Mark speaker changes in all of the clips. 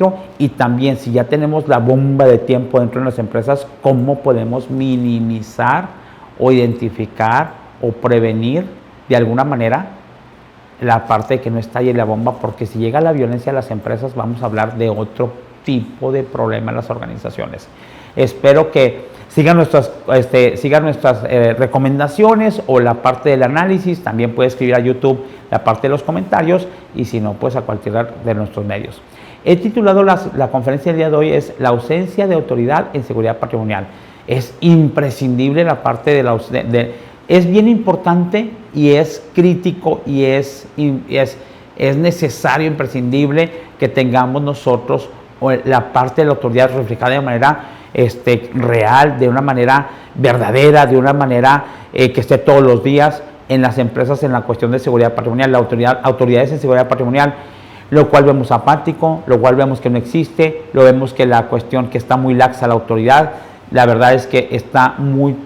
Speaker 1: registro, y también si ya tenemos la bomba de tiempo dentro de las empresas, cómo podemos minimizar o identificar o prevenir de alguna manera la parte de que no estalle la bomba, porque si llega la violencia a las empresas vamos a hablar de otro tipo de problema en las organizaciones. Espero que sigan nuestras recomendaciones o la parte del análisis. También puede escribir a YouTube la parte de los comentarios, y si no, pues a cualquiera de nuestros medios. He titulado la conferencia del día de hoy es La ausencia de autoridad en seguridad patrimonial. Es imprescindible la parte es bien importante y es crítico y es necesario, imprescindible que tengamos nosotros la parte de la autoridad reflejada de manera real, de una manera verdadera, de una manera que esté todos los días en las empresas en la cuestión de seguridad patrimonial, autoridades en seguridad patrimonial, lo cual vemos apático, lo cual vemos que no existe, lo vemos que la cuestión que está muy laxa la autoridad. La verdad es que está muy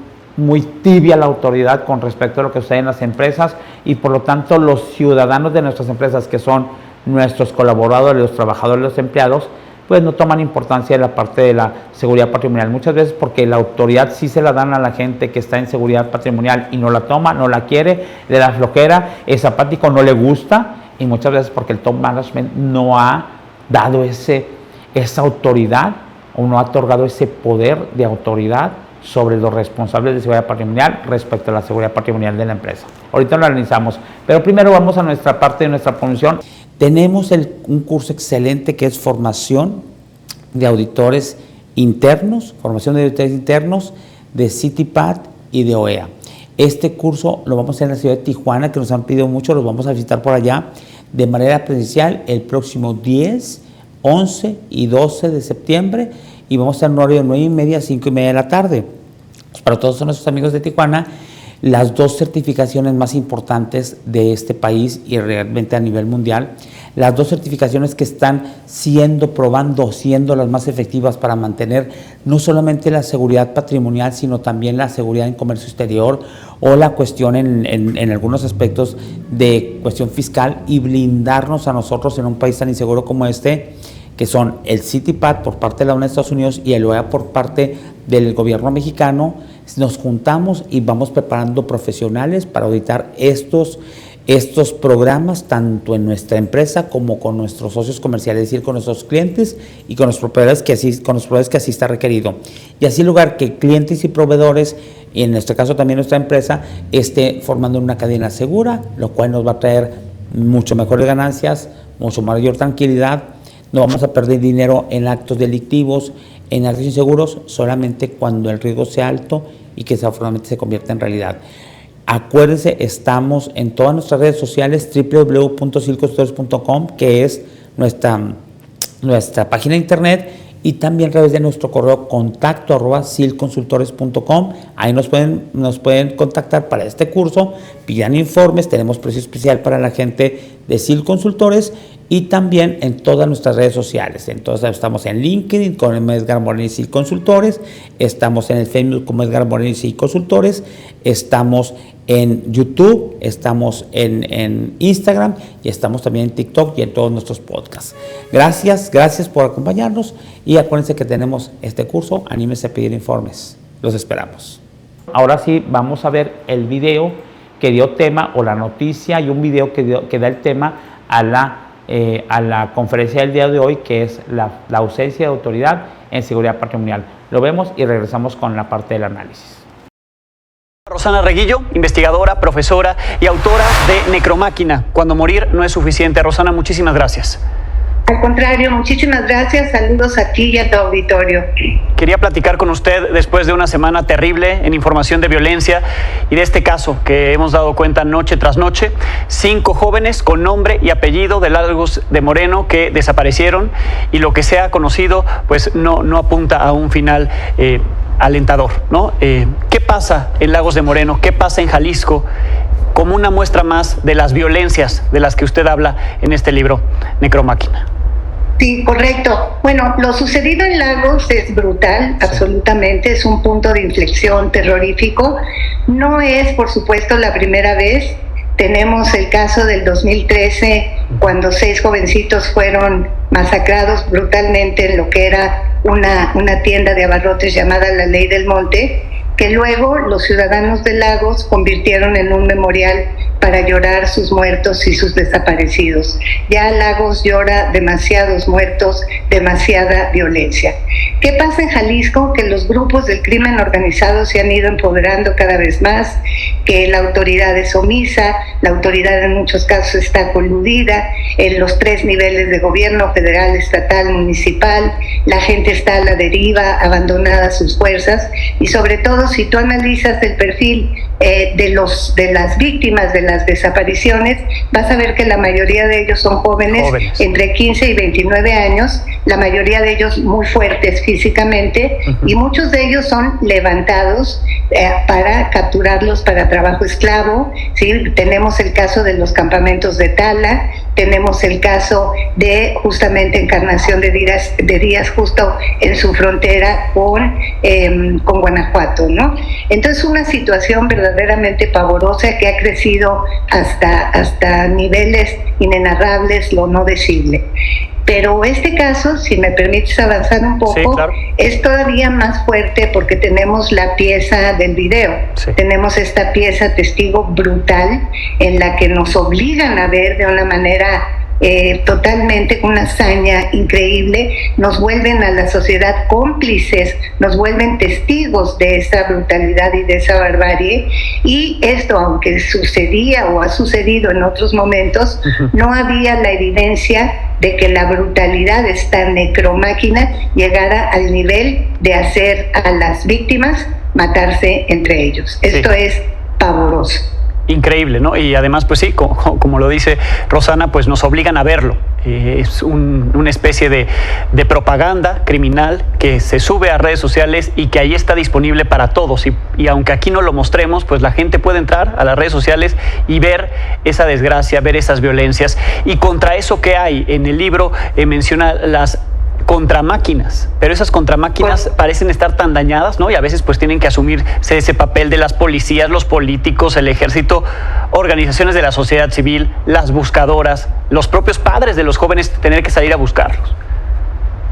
Speaker 1: tibia la autoridad con respecto a lo que sucede en las empresas, y por lo tanto los ciudadanos de nuestras empresas, que son nuestros colaboradores, los trabajadores, los empleados, pues no toman importancia de la parte de la seguridad patrimonial. Muchas veces porque la autoridad sí se la dan a la gente que está en seguridad patrimonial y no la toma, no la quiere, le da flojera, es apático, no le gusta, y muchas veces porque el top management no ha dado esa autoridad o no ha otorgado ese poder de autoridad sobre los responsables de seguridad patrimonial respecto a la seguridad patrimonial de la empresa. Ahorita lo analizamos, pero primero vamos a nuestra parte de nuestra promoción. Tenemos un curso excelente que es formación de auditores internos, de CITIPAT y de OEA. Este curso lo vamos a hacer en la ciudad de Tijuana, que nos han pedido mucho, los vamos a visitar por allá de manera presencial el próximo 10, 11 y 12 de septiembre, y vamos a estar en horario de 9:30 a 5:30 de la tarde. Para todos nuestros amigos de Tijuana, las dos certificaciones más importantes de este país y realmente a nivel mundial, las dos certificaciones que están siendo las más efectivas para mantener no solamente la seguridad patrimonial, sino también la seguridad en comercio exterior, o la cuestión en algunos aspectos de cuestión fiscal, y blindarnos a nosotros en un país tan inseguro como este, que son el CITIPAT por parte de la Unión de Estados Unidos y el OEA por parte del gobierno mexicano. Nos juntamos y vamos preparando profesionales para auditar estos programas, tanto en nuestra empresa como con nuestros socios comerciales, es decir, con nuestros clientes y con los proveedores que así está requerido. Y así lograr que clientes y proveedores, y en este caso también nuestra empresa, esté formando una cadena segura, lo cual nos va a traer mucho mejores ganancias, mucho mayor tranquilidad. No vamos a perder dinero en actos delictivos, en actos inseguros, solamente cuando el riesgo sea alto y que desafortunadamente se convierta en realidad. Acuérdense, estamos en todas nuestras redes sociales, www.silconsultores.com, que es nuestra página de internet, y también a través de nuestro correo contacto@silconsultores.com. Ahí nos pueden contactar para este curso, pidan informes, tenemos precio especial para la gente de SIL Consultores, y también en todas nuestras redes sociales. Entonces estamos en LinkedIn con Edgar Moreno y SIL Consultores, estamos en el Facebook como Edgar Moreno y SIL Consultores, estamos en YouTube, estamos en Instagram, y estamos también en TikTok y en todos nuestros podcasts. Gracias por acompañarnos, y acuérdense que tenemos este curso, anímense a pedir informes, los esperamos. Ahora sí, vamos a ver el video que dio tema, o la noticia, y un video que da el tema a la conferencia del día de hoy, que es la ausencia de autoridad en seguridad patrimonial. Lo vemos y regresamos con la parte del análisis.
Speaker 2: Rosana Reguillo, investigadora, profesora y autora de Necromáquina, Cuando morir no es suficiente. Rosana, muchísimas gracias.
Speaker 3: Al contrario, muchísimas gracias. Saludos a ti y a tu auditorio.
Speaker 2: Quería platicar con usted después de una semana terrible en información de violencia y de este caso que hemos dado cuenta noche tras noche. 5 jóvenes con nombre y apellido de Lagos de Moreno que desaparecieron, y lo que se ha conocido pues no apunta a un final alentador, ¿no? ¿Qué pasa en Lagos de Moreno? ¿Qué pasa en Jalisco? Como una muestra más de las violencias de las que usted habla en este libro, Necromáquina.
Speaker 3: Sí, correcto. Bueno, lo sucedido en Lagos es brutal, sí. Absolutamente, es un punto de inflexión terrorífico. No es, por supuesto, la primera vez Tenemos el caso del 2013, cuando 6 jovencitos fueron masacrados brutalmente en lo que era una tienda de abarrotes llamada La Ley del Monte, que luego los ciudadanos de Lagos convirtieron en un memorial para llorar sus muertos y sus desaparecidos. Ya Lagos llora demasiados muertos, demasiada violencia. ¿Qué pasa en Jalisco? Que los grupos del crimen organizado se han ido empoderando cada vez más, que la autoridad es omisa, la autoridad en muchos casos está coludida, en los 3 niveles de gobierno, federal, estatal, municipal, la gente está a la deriva, abandonada a sus fuerzas, y sobre todo si tú analizas el perfil de las víctimas de las desapariciones, vas a ver que la mayoría de ellos son jóvenes entre 15 y 29 años, la mayoría de ellos muy fuertes físicamente, y muchos de ellos son levantados para capturarlos para trabajo esclavo. ¿Sí? Tenemos el caso de los campamentos de Tala, tenemos el caso de justamente Encarnación de Díaz justo en su frontera con Guanajuato, ¿no? Entonces una situación verdaderamente pavorosa que ha crecido hasta niveles inenarrables, lo no decible. Pero este caso, si me permites avanzar un poco,
Speaker 2: sí, claro,
Speaker 3: es todavía más fuerte porque tenemos la pieza del video. Sí. Tenemos esta pieza testigo brutal en la que nos obligan a ver de una manera totalmente con una hazaña increíble, nos vuelven a la sociedad cómplices, nos vuelven testigos de esa brutalidad y de esa barbarie, y esto, aunque sucedía o ha sucedido en otros momentos, no había la evidencia de que la brutalidad de esta necromáquina llegara al nivel de hacer a las víctimas matarse entre ellos. Esto es pavoroso.
Speaker 2: Increíble, ¿no? Y además, pues sí, como lo dice Rosana, pues nos obligan a verlo. Es una especie de propaganda criminal que se sube a redes sociales y que ahí está disponible para todos. Y aunque aquí no lo mostremos, pues la gente puede entrar a las redes sociales y ver esa desgracia, ver esas violencias. Y contra eso que hay en el libro, menciona las contramáquinas, pero esas contramáquinas parecen estar tan dañadas, ¿no? Y a veces pues tienen que asumirse ese papel de las policías, los políticos, el ejército, organizaciones de la sociedad civil, las buscadoras, los propios padres de los jóvenes tener que salir a buscarlos.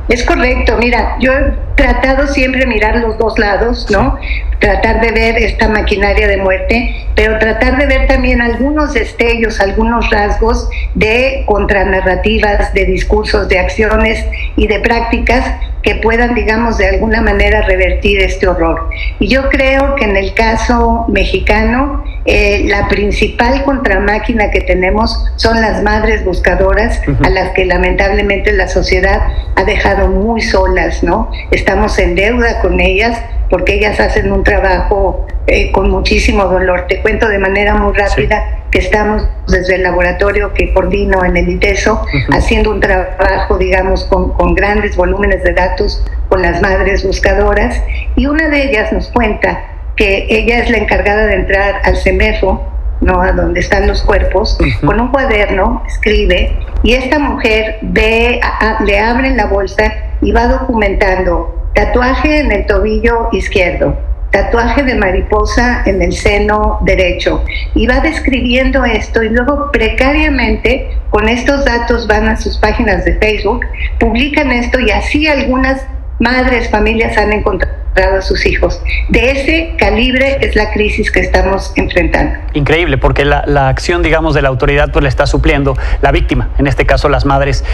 Speaker 3: Es correcto, mira, yo he tratado siempre de mirar los dos lados, ¿no? Tratar de ver esta maquinaria de muerte, pero tratar de ver también algunos destellos, algunos rasgos de contranarrativas, de discursos, de acciones y de prácticas que puedan, digamos, de alguna manera revertir este horror. Y yo creo que en el caso mexicano, la principal contramáquina que tenemos son las madres buscadoras, a las que lamentablemente la sociedad ha dejado muy solas, ¿no? Estamos en deuda con ellas porque ellas hacen un trabajo con muchísimo dolor. Te cuento de manera muy rápida que estamos desde el laboratorio que coordino en el ITESO haciendo un trabajo, digamos, con grandes volúmenes de datos con las madres buscadoras, y una de ellas nos cuenta que ella es la encargada de entrar al CEMEFO, ¿no? A donde están los cuerpos, con un cuaderno, escribe, y esta mujer le abren la bolsa y va documentando tatuaje en el tobillo izquierdo, tatuaje de mariposa en el seno derecho, y va describiendo esto, y luego precariamente con estos datos van a sus páginas de Facebook, publican esto, y así algunas madres, familias han encontrado a sus hijos. De ese calibre es la crisis que estamos enfrentando.
Speaker 2: Increíble, porque la acción, digamos, de la autoridad pues le está supliendo la víctima, en este caso las madres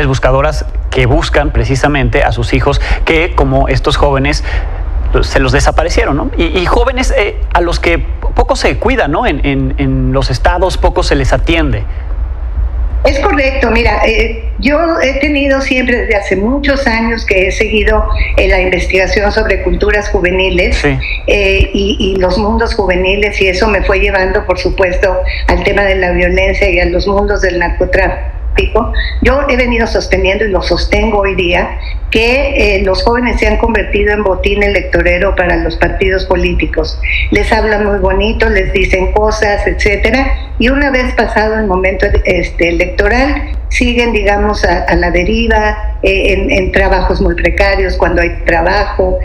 Speaker 2: buscadoras que buscan precisamente a sus hijos que, como estos jóvenes, se los desaparecieron, ¿no? Y jóvenes a los que poco se cuida, ¿no? En los estados poco se les atiende.
Speaker 3: Es correcto, mira, yo he tenido siempre desde hace muchos años que he seguido la investigación sobre culturas juveniles, y los mundos juveniles, y eso me fue llevando, por supuesto, al tema de la violencia y a los mundos del narcotráfico. Yo he venido sosteniendo, y lo sostengo hoy día, que los jóvenes se han convertido en botín electorero para los partidos políticos. Les hablan muy bonito, les dicen cosas, etcétera, y una vez pasado el momento electoral, siguen, digamos, a la deriva, en trabajos muy precarios, cuando hay trabajo.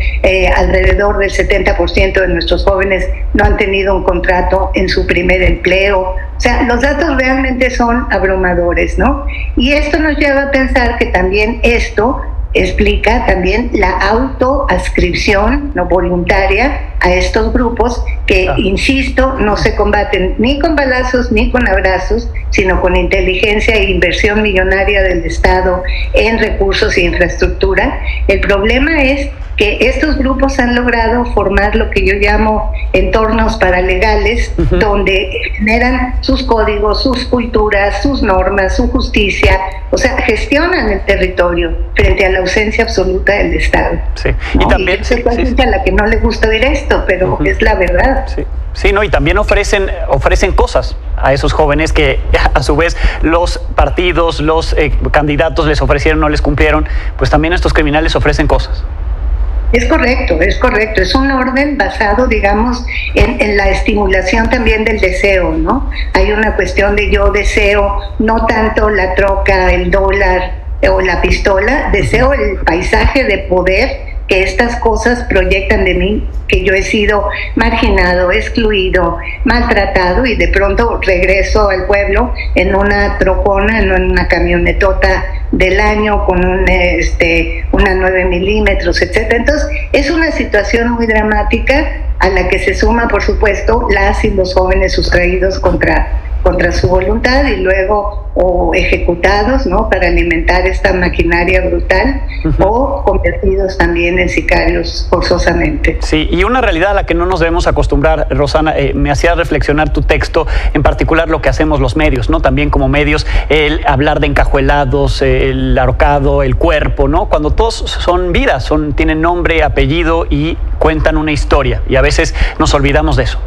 Speaker 3: Alrededor del 70% de nuestros jóvenes no han tenido un contrato en su primer empleo. O sea, los datos realmente son abrumadores, ¿no? Y esto nos lleva a pensar que también esto explica también la autoadscripción no voluntaria a estos grupos que, insisto, no se combaten ni con balazos ni con abrazos, sino con inteligencia e inversión millonaria del Estado en recursos e infraestructura. El problema es que estos grupos han logrado formar lo que yo llamo entornos paralegales, donde generan sus códigos, sus culturas, sus normas, su justicia, o sea, gestionan el territorio frente a la ausencia absoluta del Estado.
Speaker 2: Sí.
Speaker 3: ¿No? Y también a la que no le gusta oír esto, pero es la verdad.
Speaker 2: Sí. Sí, no, y también ofrecen cosas a esos jóvenes que a su vez los partidos, los candidatos les ofrecieron, no les cumplieron, pues también estos criminales ofrecen cosas.
Speaker 3: Es correcto, es correcto. Es un orden basado, digamos, en la estimulación también del deseo, ¿no? Hay una cuestión de yo deseo no tanto la troca, el dólar o la pistola, deseo el paisaje de poder que estas cosas proyectan de mí, que yo he sido marginado, excluido, maltratado, y de pronto regreso al pueblo en una trocona, no en una camionetota del año con una 9 milímetros, etcétera. Entonces, es una situación muy dramática a la que se suma, por supuesto, las y los jóvenes sustraídos contra su voluntad y luego o ejecutados, ¿no?, para alimentar esta maquinaria brutal, o convertidos también en sicarios forzosamente.
Speaker 2: Sí, y una realidad a la que no nos debemos acostumbrar, Rosana, me hacía reflexionar tu texto, en particular lo que hacemos los medios, ¿no? También como medios, el hablar de encajuelados, el ahorcado, el cuerpo, ¿no? Cuando todos son vidas, tienen nombre, apellido y cuentan una historia, y a veces nos olvidamos de eso.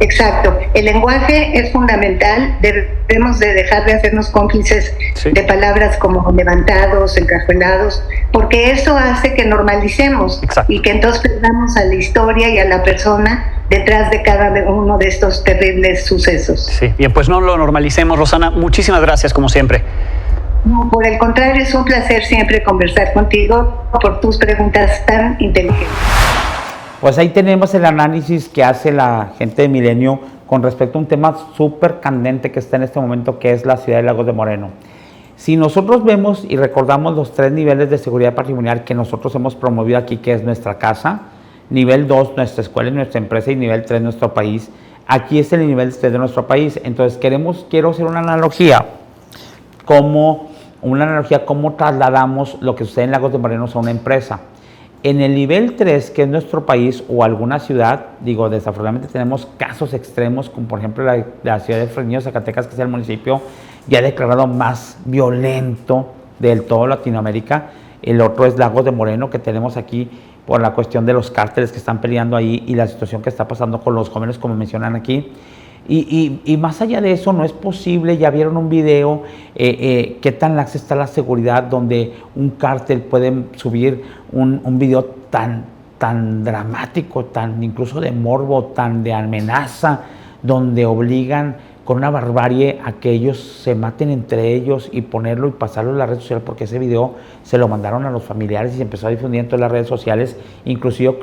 Speaker 3: Exacto. El lenguaje es fundamental. Debemos de dejar de hacernos cómplices de palabras como levantados, encajuelados, porque eso hace que normalicemos. Exacto. Y que entonces perdamos a la historia y a la persona detrás de cada uno de estos terribles sucesos.
Speaker 2: Sí, bien, pues no lo normalicemos, Rosana. Muchísimas gracias, como siempre.
Speaker 3: No, por el contrario, es un placer siempre conversar contigo por tus preguntas tan inteligentes.
Speaker 1: Pues ahí tenemos el análisis que hace la gente de Milenio con respecto a un tema súper candente que está en este momento, que es la ciudad de Lagos de Moreno. Si nosotros vemos y recordamos los 3 niveles de seguridad patrimonial que nosotros hemos promovido aquí, que es nuestra casa, nivel 2, nuestra escuela y nuestra empresa, y nivel 3, nuestro país, aquí es el nivel 3 de nuestro país. Entonces quiero hacer una analogía, cómo trasladamos lo que sucede en Lagos de Moreno a una empresa. En el nivel 3, que es nuestro país o alguna ciudad, desafortunadamente tenemos casos extremos, como por ejemplo la ciudad de Fresnillo, Zacatecas, que es el municipio ya declarado más violento de toda Latinoamérica. El otro es Lagos de Moreno, que tenemos aquí por la cuestión de los cárteles que están peleando ahí y la situación que está pasando con los jóvenes, como mencionan aquí. Y más allá de eso, no es posible. Ya vieron un video, qué tan laxa está la seguridad, donde un cártel puede subir un video tan dramático, tan incluso de morbo, tan de amenaza, donde obligan con una barbarie a que ellos se maten entre ellos y ponerlo y pasarlo en la red social, porque ese video se lo mandaron a los familiares y se empezó a difundir en todas las redes sociales. Inclusive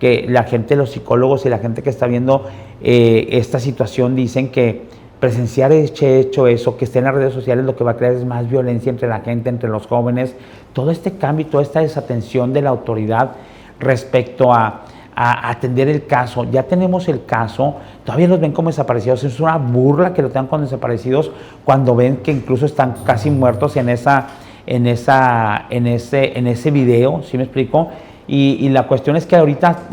Speaker 1: que la gente, los psicólogos y la gente que está viendo esta situación dicen que presenciar hecho eso, que esté en las redes sociales, lo que va a crear es más violencia entre la gente, entre los jóvenes. Todo este cambio y toda esta desatención de la autoridad respecto a atender el caso. Ya tenemos el caso, todavía los ven como desaparecidos. Es una burla que lo tengan como desaparecidos cuando ven que incluso están casi muertos en ese video, ¿sí me explico? Y la cuestión es que ahorita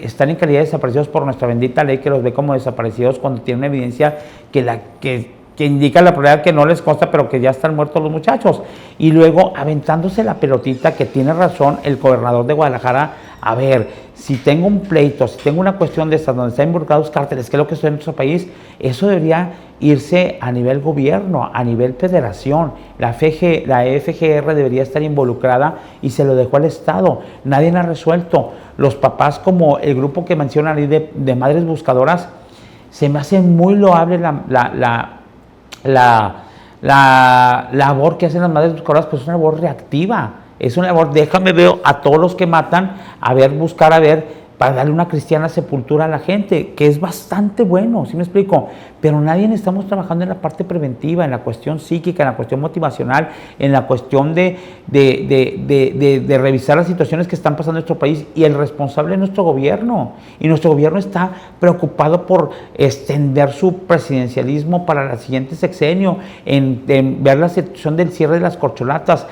Speaker 1: están en calidad de desaparecidos por nuestra bendita ley, que los ve como desaparecidos cuando tienen evidencia que indica la probabilidad que no les consta, pero que ya están muertos los muchachos. Y luego aventándose la pelotita, que tiene razón el gobernador de Guadalajara. A ver, si tengo un pleito, si tengo una cuestión de estas donde están involucrados cárteles, que es lo que sucede en nuestro país, eso debería irse a nivel gobierno, a nivel federación. La FGR debería estar involucrada y se lo dejó al Estado. Nadie la ha resuelto. Los papás, como el grupo que mencionan ahí de Madres Buscadoras, se me hace muy loable La labor que hacen las madres buscadoras, pues es una labor reactiva. Es una labor, déjame ver a todos los que matan, buscar para darle una cristiana sepultura a la gente, que es bastante bueno, ¿sí me explico? Pero nadie estamos trabajando en la parte preventiva, en la cuestión psíquica, en la cuestión motivacional, en la cuestión de revisar las situaciones que están pasando en nuestro país, y el responsable es nuestro gobierno. Y nuestro gobierno está preocupado por extender su presidencialismo para el siguiente sexenio, en ver la situación del cierre de las corcholatas,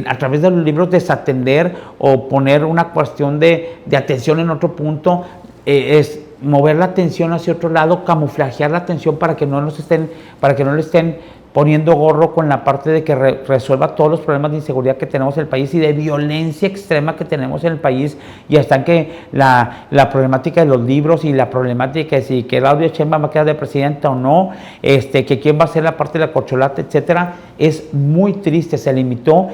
Speaker 1: a través de los libros desatender o poner una cuestión de atención en otro punto, es mover la atención hacia otro lado, camuflajear la atención para que no le estén poniendo gorro con la parte de que resuelva todos los problemas de inseguridad que tenemos en el país y de violencia extrema que tenemos en el país, y hasta en que la problemática de los libros y la problemática de si que Claudia Sheinbaum va a quedar de presidenta o no, que quién va a ser la parte de la corcholata, etcétera, es muy triste. Se limitó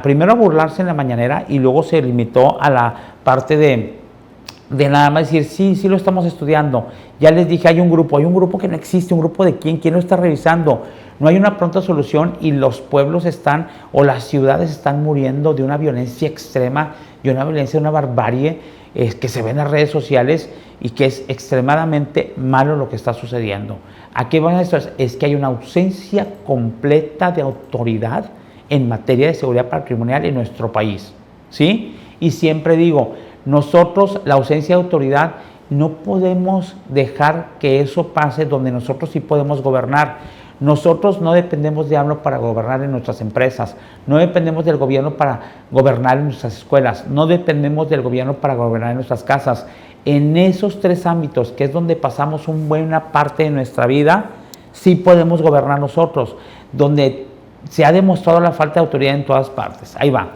Speaker 1: primero a burlarse en la mañanera, y luego se limitó a la parte de nada más decir, sí lo estamos estudiando. Ya les dije, hay un grupo que no existe. ¿Un grupo de quién? ¿Quién lo está revisando? No hay una pronta solución, y los pueblos las ciudades están muriendo de una violencia extrema, de una violencia, una barbarie que se ve en las redes sociales, y que es extremadamente malo lo que está sucediendo. ¿A qué van esto? Es que hay una ausencia completa de autoridad en materia de seguridad patrimonial en nuestro país, ¿sí? Y siempre digo, nosotros, la ausencia de autoridad, no podemos dejar que eso pase donde nosotros sí podemos gobernar. Nosotros no dependemos de AMLO para gobernar en nuestras empresas, no dependemos del gobierno para gobernar en nuestras escuelas, no dependemos del gobierno para gobernar en nuestras casas. En esos tres ámbitos, que es donde pasamos una buena parte de nuestra vida, sí podemos gobernar nosotros, donde se ha demostrado la falta de autoridad en todas partes. Ahí va.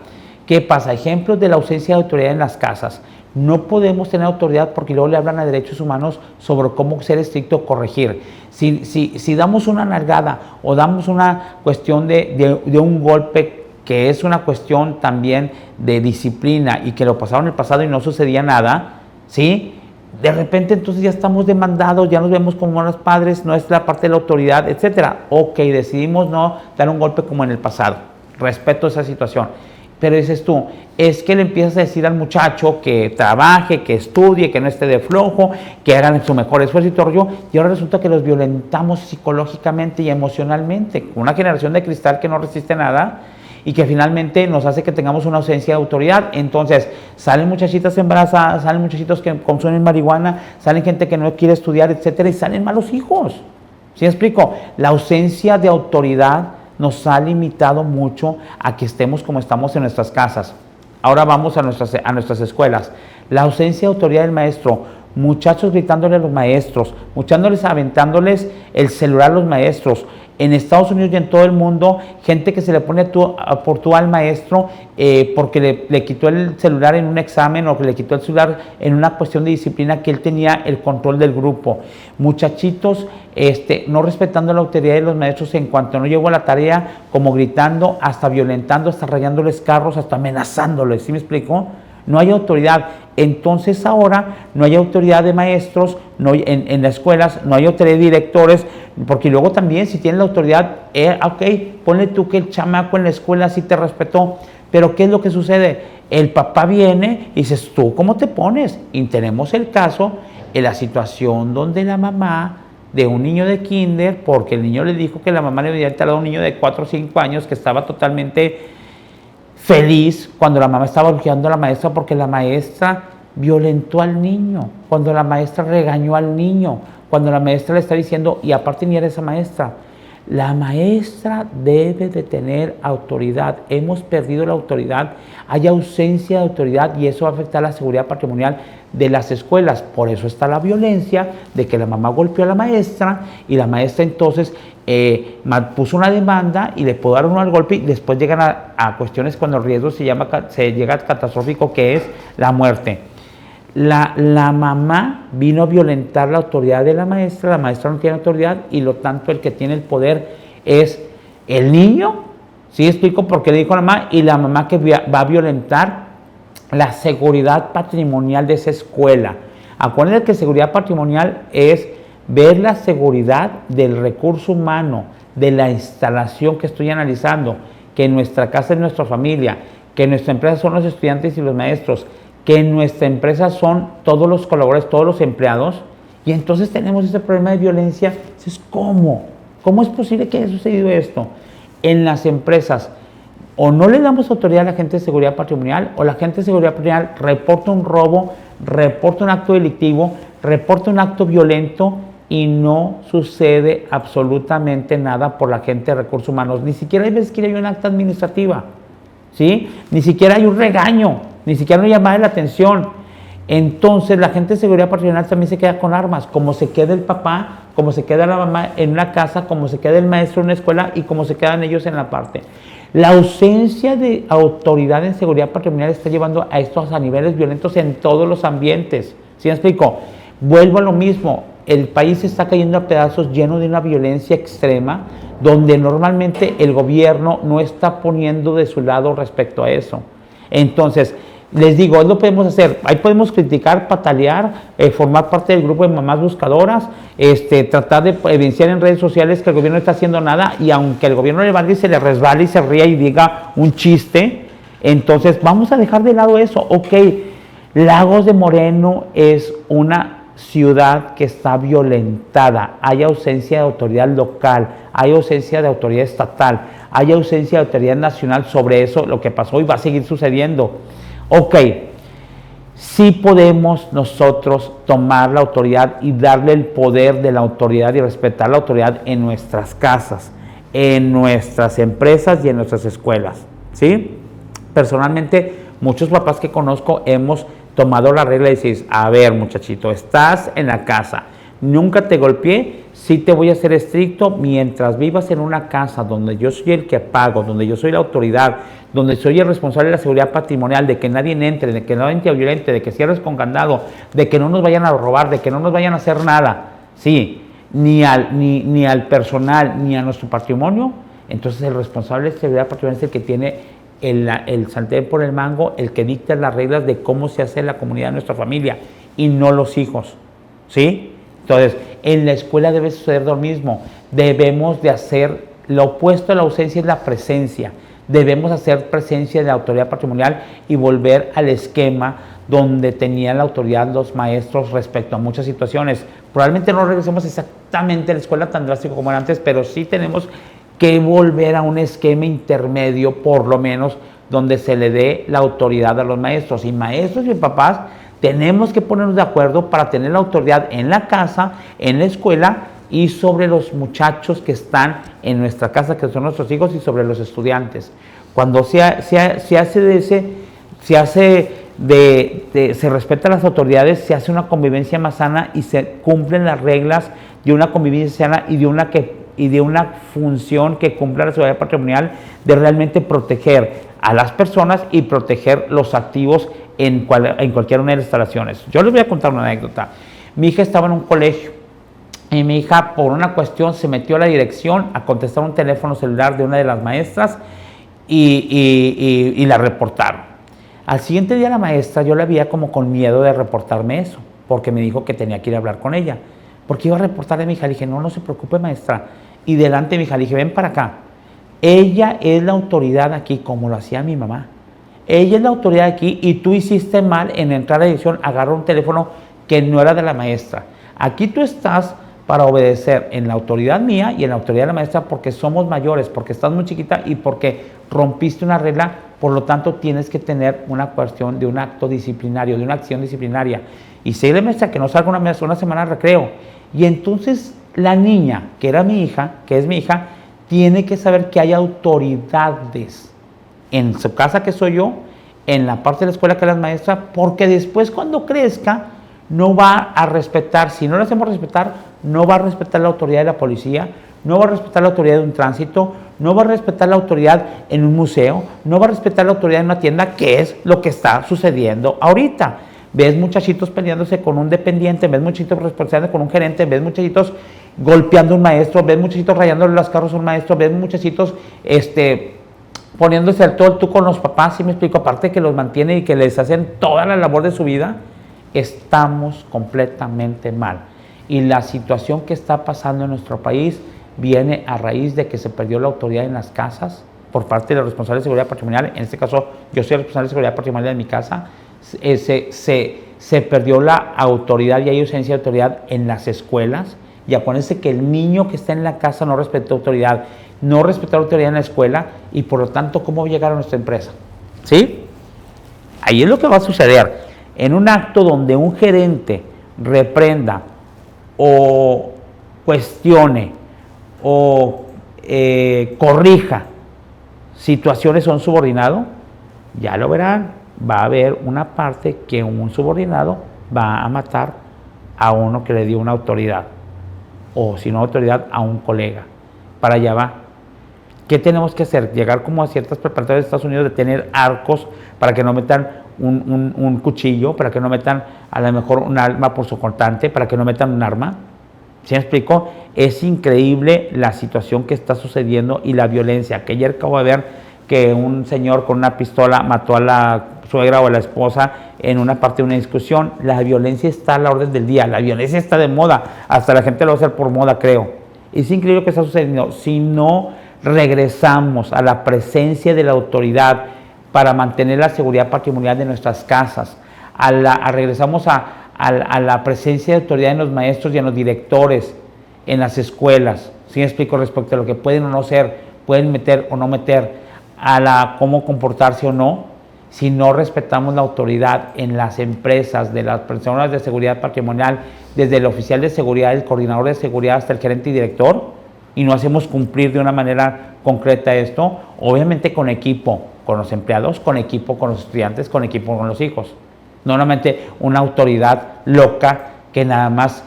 Speaker 1: ¿Qué pasa? Ejemplos de la ausencia de autoridad en las casas. No podemos tener autoridad porque luego le hablan a derechos humanos sobre cómo ser estricto o corregir. Si damos una nalgada o damos una cuestión de un golpe, que es una cuestión también de disciplina, y que lo pasaron en el pasado y no sucedía nada, ¿sí? De repente entonces ya estamos demandados, ya nos vemos como buenos padres, no es la parte de la autoridad, etcétera. Ok, decidimos no dar un golpe como en el pasado. Respeto esa situación. Pero dices tú, es que le empiezas a decir al muchacho que trabaje, que estudie, que no esté de flojo, que hagan su mejor esfuerzo y todo, y ahora resulta que los violentamos psicológicamente y emocionalmente, con una generación de cristal que no resiste nada, y que finalmente nos hace que tengamos una ausencia de autoridad. Entonces salen muchachitas embarazadas, salen muchachitos que consumen marihuana, salen gente que no quiere estudiar, etcétera, y salen malos hijos. ¿Sí me explico? La ausencia de autoridad nos ha limitado mucho a que estemos como estamos en nuestras casas. Ahora vamos a nuestras escuelas. La ausencia de autoridad del maestro, muchachos gritándole a los maestros, muchachos aventándoles el celular a los maestros. En Estados Unidos y en todo el mundo, gente que se le pone por tú al maestro porque le quitó el celular en un examen, o que le quitó el celular en una cuestión de disciplina, que él tenía el control del grupo. Muchachitos no respetando la autoridad de los maestros en cuanto no llegó a la tarea, como gritando, hasta violentando, hasta rayándoles carros, hasta amenazándoles. ¿Sí me explico? No hay autoridad. Entonces ahora no hay autoridad de maestros, en las escuelas, no hay autoridad de directores, porque luego también si tienen la autoridad, ok, ponle tú que el chamaco en la escuela sí te respetó, pero ¿qué es lo que sucede? El papá viene y dices, ¿tú cómo te pones? Y tenemos el caso, en la situación donde la mamá de un niño de kinder, porque el niño le dijo que la mamá le había tardado a un niño de 4 o 5 años que estaba totalmente feliz cuando la mamá estaba bloqueando a la maestra, porque la maestra violentó al niño, cuando la maestra regañó al niño, cuando la maestra le está diciendo, y aparte ni era esa maestra. La maestra debe de tener autoridad. Hemos perdido la autoridad, hay ausencia de autoridad, y eso va a afectar la seguridad patrimonial de las escuelas. Por eso está la violencia de que la mamá golpeó a la maestra, y la maestra entonces puso una demanda y le pudo dar uno al golpe, y después llegan a cuestiones cuando el riesgo se llega al catastrófico, que es la muerte. La mamá vino a violentar la autoridad de la maestra no tiene autoridad, y lo tanto el que tiene el poder es el niño. ¿Sí explico por qué le dijo a la mamá? Y la mamá que va a violentar la seguridad patrimonial de esa escuela. Acuérdense que seguridad patrimonial es ver la seguridad del recurso humano, de la instalación que estoy analizando, que nuestra casa es nuestra familia, que nuestra empresa son los estudiantes y los maestros, que nuestra empresa son todos los colaboradores, todos los empleados, y entonces tenemos ese problema de violencia. Entonces, ¿cómo? ¿Cómo es posible que haya sucedido esto? En las empresas, o no le damos autoridad a la gente de seguridad patrimonial, o la gente de seguridad patrimonial reporta un robo, reporta un acto delictivo, reporta un acto violento, y no sucede absolutamente nada por la gente de recursos humanos. Ni siquiera hay veces que hay una acta administrativa, ¿sí? Ni siquiera hay un regaño, ni siquiera una llamada de la atención. Entonces la gente de seguridad patrimonial también se queda con armas, como se queda el papá, como se queda la mamá en una casa, como se queda el maestro en una escuela y como se quedan ellos en la parte. La ausencia de autoridad en seguridad patrimonial está llevando a estos a niveles violentos en todos los ambientes. ¿Sí me explico? Vuelvo a lo mismo. El país está cayendo a pedazos, lleno de una violencia extrema, donde normalmente el gobierno no está poniendo de su lado respecto a eso. Entonces, les digo, lo podemos hacer. Ahí podemos criticar, patalear, formar parte del grupo de mamás buscadoras, tratar de evidenciar en redes sociales que el gobierno no está haciendo nada, y aunque el gobierno le valga y se le resbale y se ría y diga un chiste, entonces vamos a dejar de lado eso. Ok, Lagos de Moreno es una ciudad que está violentada, hay ausencia de autoridad local, hay ausencia de autoridad estatal, hay ausencia de autoridad nacional sobre eso, lo que pasó y va a seguir sucediendo. Ok, sí podemos nosotros tomar la autoridad y darle el poder de la autoridad y respetar la autoridad en nuestras casas, en nuestras empresas y en nuestras escuelas, ¿sí? Personalmente, muchos papás que conozco hemos tomado la regla y dices, a ver muchachito, estás en la casa, nunca te golpeé, sí te voy a ser estricto mientras vivas en una casa donde yo soy el que pago, donde yo soy la autoridad, donde soy el responsable de la seguridad patrimonial, de que nadie entre, de que no entre violente, de que cierres con candado, de que no nos vayan a robar, de que no nos vayan a hacer nada, sí, ni al personal, ni a nuestro patrimonio. Entonces el responsable de seguridad patrimonial es el que tiene el sartén por el mango, el que dicta las reglas de cómo se hace la comunidad de nuestra familia, y no los hijos, ¿sí? Entonces, en la escuela debe suceder lo mismo. Debemos de hacer lo opuesto a la ausencia, es la presencia. Debemos hacer presencia de la autoridad patrimonial y volver al esquema donde tenían la autoridad los maestros respecto a muchas situaciones. Probablemente no regresemos exactamente a la escuela tan drástico como era antes, pero sí tenemos que volver a un esquema intermedio, por lo menos, donde se le dé la autoridad a los maestros. Y maestros y papás tenemos que ponernos de acuerdo para tener la autoridad en la casa, en la escuela y sobre los muchachos que están en nuestra casa, que son nuestros hijos, y sobre los estudiantes. Cuando se respetan las autoridades, se hace una convivencia más sana y se cumplen las reglas de una convivencia sana y de una función que cumpla la seguridad patrimonial, de realmente proteger a las personas y proteger los activos en cualquiera una de las instalaciones. Yo les voy a contar una anécdota. Mi hija estaba en un colegio y mi hija, por una cuestión, se metió a la dirección a contestar un teléfono celular de una de las maestras y la reportaron. Al siguiente día la maestra, yo la veía como con miedo de reportarme eso, porque me dijo que tenía que ir a hablar con ella. Porque iba a reportarle a mi hija. Le dije, no se preocupe, maestra. Y delante de mi hija le dije, ven para acá. Ella es la autoridad aquí, como lo hacía mi mamá. Ella es la autoridad aquí y tú hiciste mal en entrar a la dirección, agarrar un teléfono que no era de la maestra. Aquí tú estás para obedecer en la autoridad mía y en la autoridad de la maestra, porque somos mayores, porque estás muy chiquita y porque rompiste una regla. Por lo tanto, tienes que tener una cuestión de un acto disciplinario, de una acción disciplinaria. Y si la maestra que no salga una semana de recreo. Y entonces la niña, que era mi hija, que es mi hija, tiene que saber que hay autoridades en su casa, que soy yo, en la parte de la escuela, que es la maestra, porque después, cuando crezca, no va a respetar. Si no lo hacemos respetar, no va a respetar la autoridad de la policía, no va a respetar la autoridad de un tránsito, no va a respetar la autoridad en un museo, no va a respetar la autoridad en una tienda, que es lo que está sucediendo ahorita. Ves muchachitos peleándose con un dependiente, ves muchachitos responsables con un gerente, ves muchachitos golpeando a un maestro, ves muchachitos rayándole los carros a un maestro, ves muchachitos poniéndose al todo tú con los papás, ¿sí me explico? Aparte que los mantienen y que les hacen toda la labor de su vida. Estamos completamente mal. Y la situación que está pasando en nuestro país viene a raíz de que se perdió la autoridad en las casas por parte de los responsables de seguridad patrimonial. En este caso, yo soy el responsable de seguridad patrimonial de mi casa. Se perdió la autoridad y hay ausencia de autoridad en las escuelas. Y acuérdense que el niño que está en la casa no respetó autoridad, no respetó la autoridad en la escuela y por lo tanto, ¿cómo va a llegar a nuestra empresa? ¿Sí? Ahí es lo que va a suceder. En un acto donde un gerente reprenda o cuestione o corrija situaciones a un subordinado, ya lo verán, va a haber una parte que un subordinado va a matar a uno que le dio una autoridad, o si no autoridad, a un colega. Para allá va. ¿Qué tenemos que hacer? Llegar como a ciertas preparatorias de Estados Unidos de tener arcos para que no metan un cuchillo, para que no metan a lo mejor un arma por su cortante, para que no metan un arma. ¿Sí me explico? Es increíble la situación que está sucediendo y la violencia. Que ayer acabo de ver que un señor con una pistola mató a la suegra o a la esposa en una parte de una discusión. La violencia está a la orden del día, la violencia está de moda, hasta la gente lo va a hacer por moda, creo. Es increíble lo que está sucediendo. Si no regresamos a la presencia de la autoridad para mantener la seguridad patrimonial de nuestras casas, regresamos a la presencia de autoridad en los maestros y en los directores, en las escuelas, ¿sí me explico? Respecto a lo que pueden o no ser, pueden meter o no meter, cómo comportarse o no, si no respetamos la autoridad en las empresas, de las personas de seguridad patrimonial, desde el oficial de seguridad, el coordinador de seguridad hasta el gerente y director, y no hacemos cumplir de una manera concreta esto, obviamente con equipo, con los empleados, con equipo con los estudiantes, con equipo con los hijos. No solamente una autoridad loca que nada más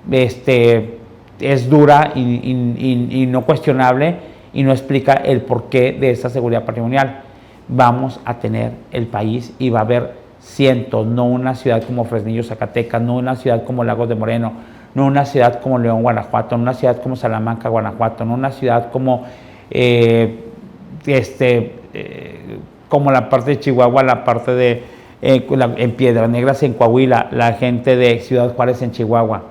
Speaker 1: es dura y no cuestionable y no explica el porqué de esa seguridad patrimonial. Vamos a tener el país y va a haber cientos, no una ciudad como Fresnillo, Zacatecas, no una ciudad como Lagos de Moreno, no una ciudad como León, Guanajuato, no una ciudad como Salamanca, Guanajuato, no una ciudad como como la parte de Chihuahua, la parte de en Piedras Negras en Coahuila, la gente de Ciudad Juárez en Chihuahua.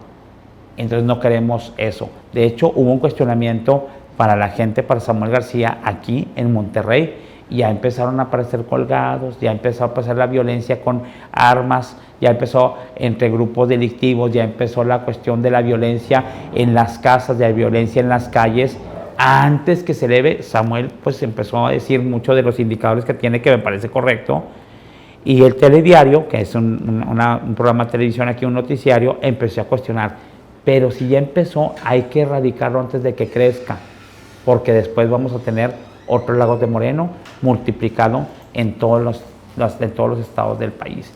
Speaker 1: Entonces no queremos eso. De hecho, hubo un cuestionamiento para la gente, para Samuel García aquí en Monterrey, y ya empezaron a aparecer colgados, ya empezó a pasar la violencia con armas, ya empezó entre grupos delictivos, ya empezó la cuestión de la violencia en las casas, de la violencia en las calles. Antes que se eleve, Samuel pues empezó a decir muchos de los indicadores que tiene, que me parece correcto, y el Telediario, que es un programa de televisión aquí, un noticiario, empezó a cuestionar, pero si ya empezó, hay que erradicarlo antes de que crezca, porque después vamos a tener otros Lagos de Moreno multiplicado en todos los estados del país.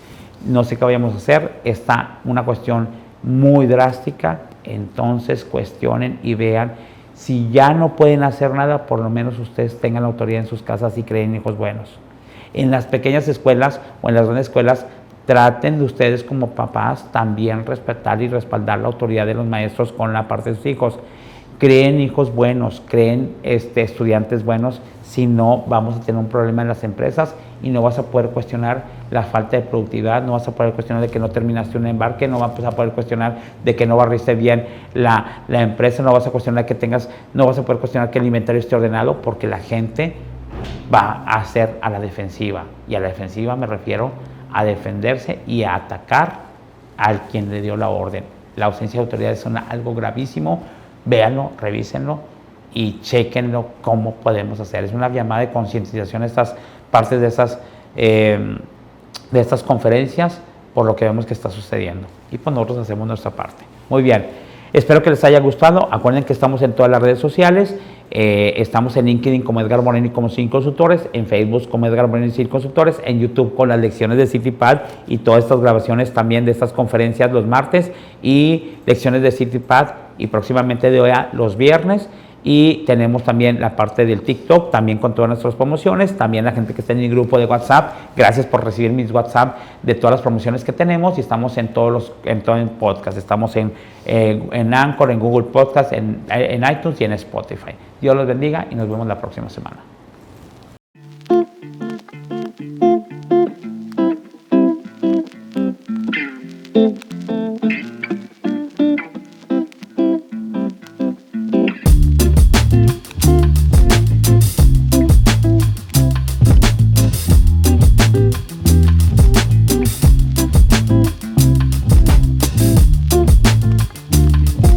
Speaker 1: No sé qué vayamos a hacer, está una cuestión muy drástica, entonces cuestionen y vean. Si ya no pueden hacer nada, por lo menos ustedes tengan la autoridad en sus casas y creen hijos buenos. En las pequeñas escuelas o en las grandes escuelas, traten de ustedes como papás también respetar y respaldar la autoridad de los maestros con la parte de sus hijos. Creen hijos buenos, creen estudiantes buenos, si no vamos a tener un problema en las empresas y no vas a poder cuestionar la falta de productividad, no vas a poder cuestionar de que no terminaste un embarque, no vas a poder cuestionar de que no barriste bien la empresa, no vas a cuestionar no vas a poder cuestionar que el inventario esté ordenado, porque la gente va a hacer a la defensiva, y a la defensiva me refiero a defenderse y a atacar al quien le dio la orden. La ausencia de autoridad es algo gravísimo. Véanlo, revísenlo y chequenlo cómo podemos hacer. Es una llamada de concientización a estas partes de estas conferencias por lo que vemos que está sucediendo. Y pues nosotros hacemos nuestra parte. Muy bien, espero que les haya gustado. Acuerden que estamos en todas las redes sociales. Estamos en LinkedIn como Edgar Moreno y como CIN Consultores, en Facebook como Edgar Moreno y CIN Consultores, en YouTube con las lecciones de CityPad y todas estas grabaciones también de estas conferencias los martes y lecciones de CityPad y próximamente de OEA los viernes. Y tenemos también la parte del TikTok, también con todas nuestras promociones, también la gente que está en mi grupo de WhatsApp. Gracias por recibir mis WhatsApp de todas las promociones que tenemos, y estamos en todo en podcast. Estamos en Anchor, en Google Podcast, en iTunes y en Spotify. Dios los bendiga y nos vemos la próxima semana.